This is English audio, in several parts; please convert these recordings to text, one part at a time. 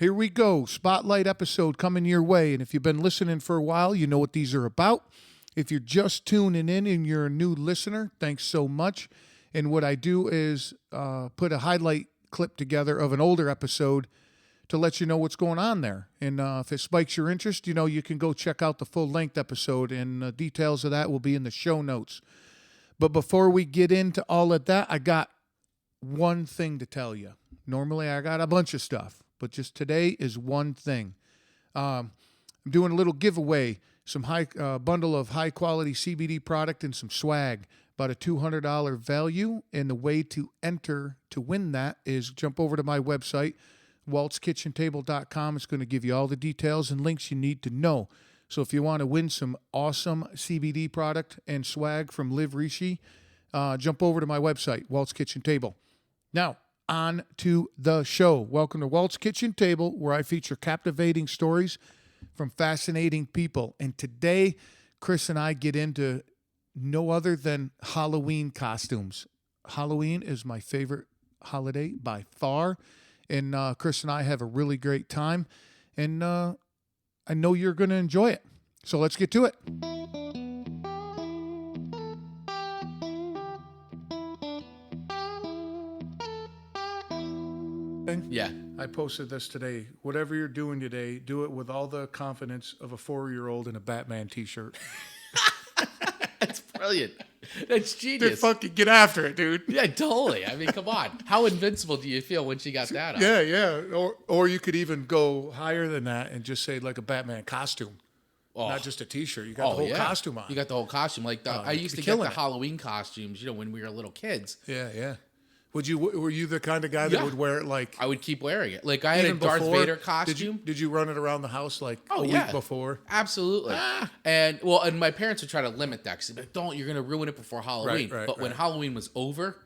Here we go. Spotlight episode coming your way. And if you've been listening for a while, you know what these are about. If you're just tuning in and you're a new listener, thanks so much. And what I do is put a highlight clip together of an older episode to let you know what's going on there. And if it spikes your interest, you can go check out the full-length episode, and details of that will be in the show notes. But before we get into all of that, I got one thing to tell you. Normally, I got a bunch of stuff, but just today is one thing. I'm doing a little giveaway, some bundle of high-quality CBD product and some swag, about a $200 value. And the way to enter to win that is jump over to my website, waltzkitchentable.com. It's going to give you all the details and links you need to know. So if you want to win some awesome CBD product and swag from Liv Rishi, jump over to my website, Waltz Kitchen Table. Now, on to the show. Welcome to Waltz Kitchen Table, where I feature captivating stories from fascinating people. And today, Chris and I get into no other than Halloween costumes. Halloween is my favorite holiday by far. And Chris and I have a really great time. And I know you're going to enjoy it. So let's get to it. Yeah. I posted this today. Whatever you're doing today, do it with all the confidence of a 4-year-old in a Batman t-shirt. That's brilliant. That's genius. Fucking get after it, dude. Yeah, totally. I mean, come on. How invincible do you feel when she got that on? Yeah. Or you could even go higher than that and just say like a Batman costume. Oh. Not just a t-shirt. You got the whole costume on. You got the whole costume. Like I used to get the Halloween costumes, when we were little kids. Yeah. Were you the kind of guy that would wear it like... I would keep wearing it. Like I had a Darth Vader costume. Did you run it around the house like a week before? Absolutely. And my parents would try to limit that because they'd be like, don't, you're going to ruin it before Halloween. Right, but when Halloween was over,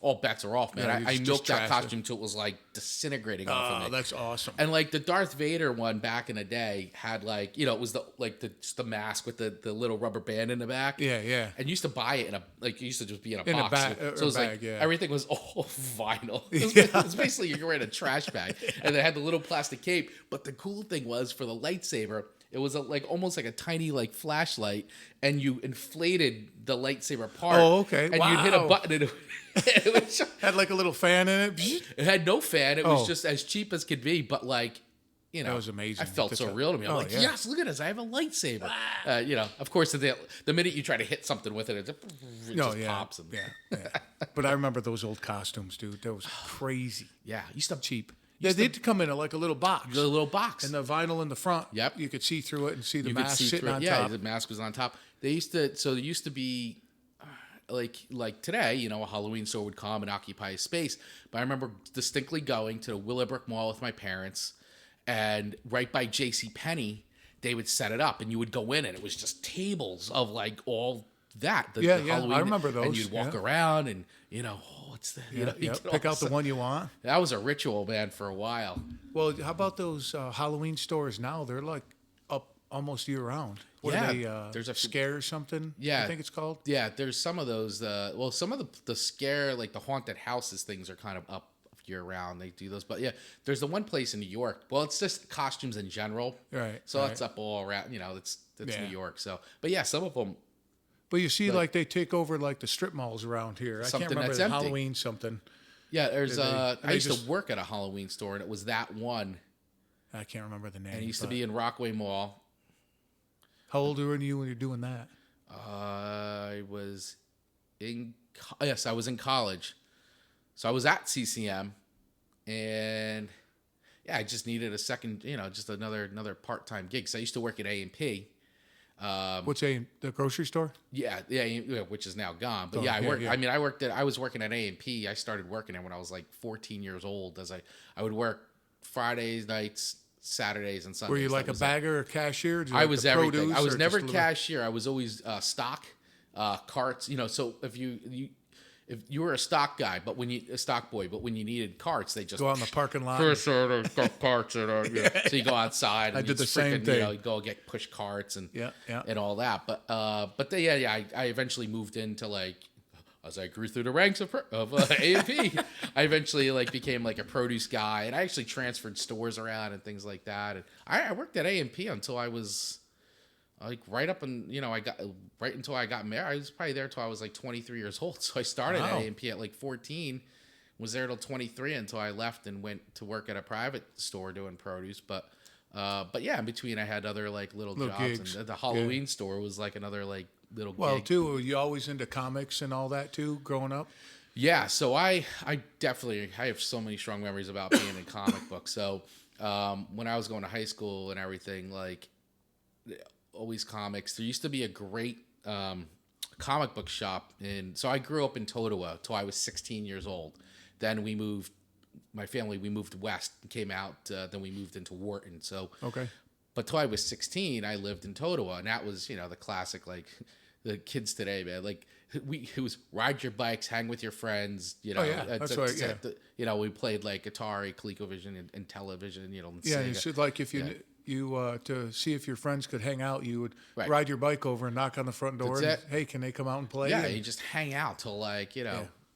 all bets are off, man. Yeah, I milked that costume till it was like disintegrating off of me. Oh, that's awesome. And like the Darth Vader one back in the day had like, it was just the mask with the little rubber band in the back. Yeah. And you used to buy it it used to just be in a In box. a bag, so it was bag, everything was all vinyl. It was basically you're wearing a trash bag. And they had the little plastic cape. But the cool thing was for the lightsaber, it was almost like a tiny flashlight, and you inflated the lightsaber part. Oh, okay. And you'd hit a button, and it had like a little fan in it. It had no fan. It was just as cheap as could be, but that was amazing. I felt so real to me. I'm yes, look at this. I have a lightsaber. Of course, the minute you try to hit something with it just pops. Yeah. But I remember those old costumes, dude. That was crazy. Yeah, used to cheap. Yeah, they did come in a little box. The little box. And the vinyl in the front. Yep. You could see through it and see the mask sitting on top. Yeah, the mask was on top. There used to be, like today, a Halloween store would come and occupy a space. But I remember distinctly going to the Willowbrook Mall with my parents, and right by JCPenney, they would set it up, and you would go in, and it was just tables of all that. The Halloween, I remember those. And you'd walk around, and what's that? Pick out the one you want. That was a ritual, man, for a while. Well, how about those Halloween stores now? They're up almost year round. What are they? There's a scare or something. Yeah, I think it's called. Yeah, there's some of those. Some of the scare, like the haunted houses things, are kind of up year round. They do those, but yeah, there's the one place in New York. Well, it's just costumes in general, right? So it's up all around. That's New York. So, but yeah, some of them. But you see, they take over the strip malls around here. I can't remember the Halloween something. Yeah, there's I used to work at a Halloween store, and it was that one. I can't remember the name. And it used to be in Rockaway Mall. How old were you when you're doing that? I was I was in college. So I was at CCM, and I just needed a second, just another part-time gig. So I used to work at A&P. What's the grocery store? Yeah, which is now gone. But I was working at A&P. I started working there when I was 14 years old. I would work Fridays, nights, Saturdays, and Sundays. Were you like a bagger or cashier? I was everything. I was never cashier. I was always stock, carts. So if you were a stock guy, a stock boy, but when you needed carts, they just go out in the parking lot. First order, got carts. So you go outside. And I did the same thing. You go get push carts and and all that. But I eventually moved into as I grew through the ranks of A&P, I eventually like became like a produce guy, and I actually transferred stores around and things like that. And I worked at A&P until I was like right up and I got right until I got married. I was probably there till I was like 23 years old. So I started Wow. at A&P at like 14, was there till 23 until I left and went to work at a private store doing produce. But yeah, in between I had other like little jobs, gigs. and the Halloween store was like another like little Well, gig. too, were you always into comics and all that too, growing up? Yeah, so I definitely I have so many strong memories about being in comic books. So when I was going to high school and everything, like always comics. There used to be a great comic book shop so I grew up in Totowa till I was 16 years old. Then we moved. My family, we moved west and came out. Then we moved into Wharton. So Okay. but till I was 16, I lived in Totowa, and that was the classic like the kids today, man. Like it was ride your bikes, hang with your friends. Oh, yeah. That's right, yeah. We played like Atari, ColecoVision, and television. And Yeah, Sega. you should like if you to see if your friends could hang out, you would Right. ride your bike over and knock on the front door. That's And, it. hey, can they come out and play? Yeah, And- you just hang out till like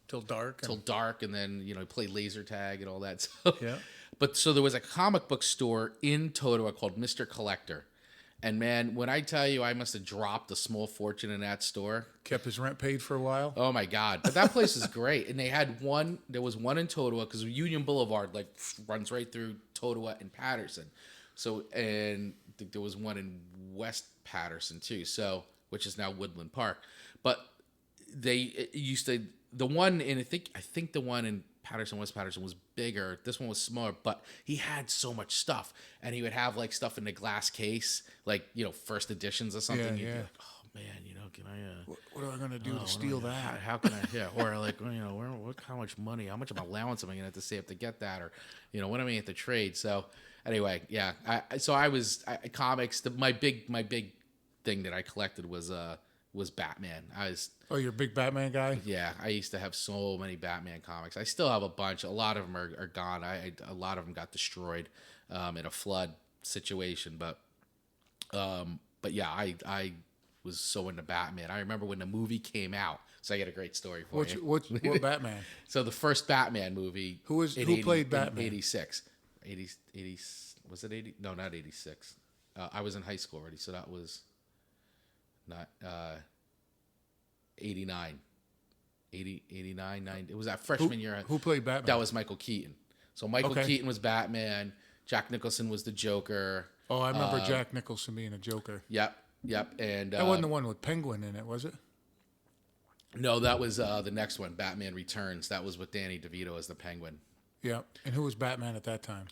till dark. till dark, and then play laser tag and all that stuff. Yeah. But so there was a comic book store in Totowa called Mr. Collector, and man, when I tell you, I must have dropped a small fortune in that store. Kept his rent paid for a while. Oh my god! But that place is great, and they had one. There was one in Totowa because Union Boulevard like runs right through Totowa and Patterson. So and I think there was one in West Patterson too. So which is now Woodland Park, but they used to the one in I think the one in West Patterson was bigger. This one was smaller, but he had so much stuff, and he would have like stuff in a glass case, like first editions or something. Yeah, You'd be yeah. like, oh man, can I? What am I going to do to steal that? How can I? Yeah, or like how much money? How much of allowance am I going to have to save to get that? Or what am I going to have to trade? So anyway, yeah. Comics. My big thing that I collected was Batman. Oh, you're a big Batman guy? Yeah, I used to have so many Batman comics. I still have a bunch. A lot of them are gone. A lot of them got destroyed in a flood situation. But yeah, I was so into Batman. I remember when the movie came out. So I got a great story for you. What Batman? So the first Batman movie. Who played Batman? In 86. 80, was it 80? No, not 86. I was in high school already, so that was not 89. 89, 90. It was that freshman year. Who played Batman? That was Michael Keaton. So Michael Keaton was Batman. Jack Nicholson was the Joker. Oh, I remember Jack Nicholson being a Joker. Yep. And That wasn't the one with Penguin in it, was it? no, that was the next one, Batman Returns. That was with Danny DeVito as the Penguin. Yeah. And who was Batman at that time?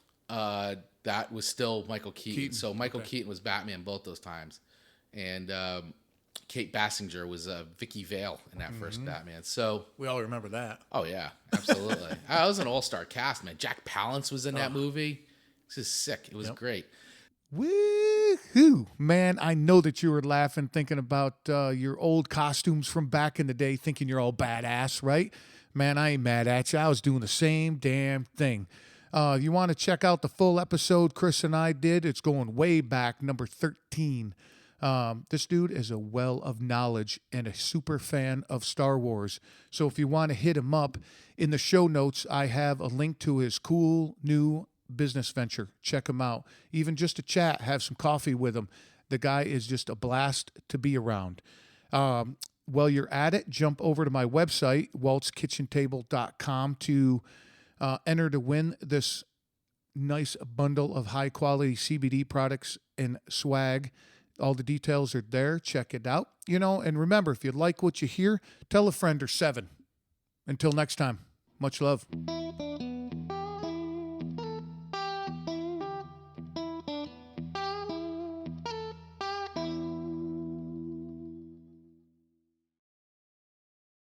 That was still Michael Keaton. So Michael Keaton was Batman both those times, and Kate Basinger was Vicky Vale in that first Batman. So We all remember that. oh yeah, absolutely. That was an all-star cast, man. Jack Palance was in that movie. This is sick. It was great. Woohoo! Man, I know that you were laughing thinking about your old costumes from back in the day, thinking you're all badass, right? Man, I ain't mad at you. I was doing the same damn thing. You want to check out the full episode Chris and I did? It's going way back, number 13. This dude is a well of knowledge and a super fan of Star Wars. So if you want to hit him up, in the show notes, I have a link to his cool new business venture. Check him out. Even just to chat, have some coffee with him. The guy is just a blast to be around. While you're at it, jump over to my website, waltzkitchentable.com, to enter to win this nice bundle of high quality CBD products and swag. All the details are there. Check it out. And remember, if you like what you hear, tell a friend or 7. Until next time, much love.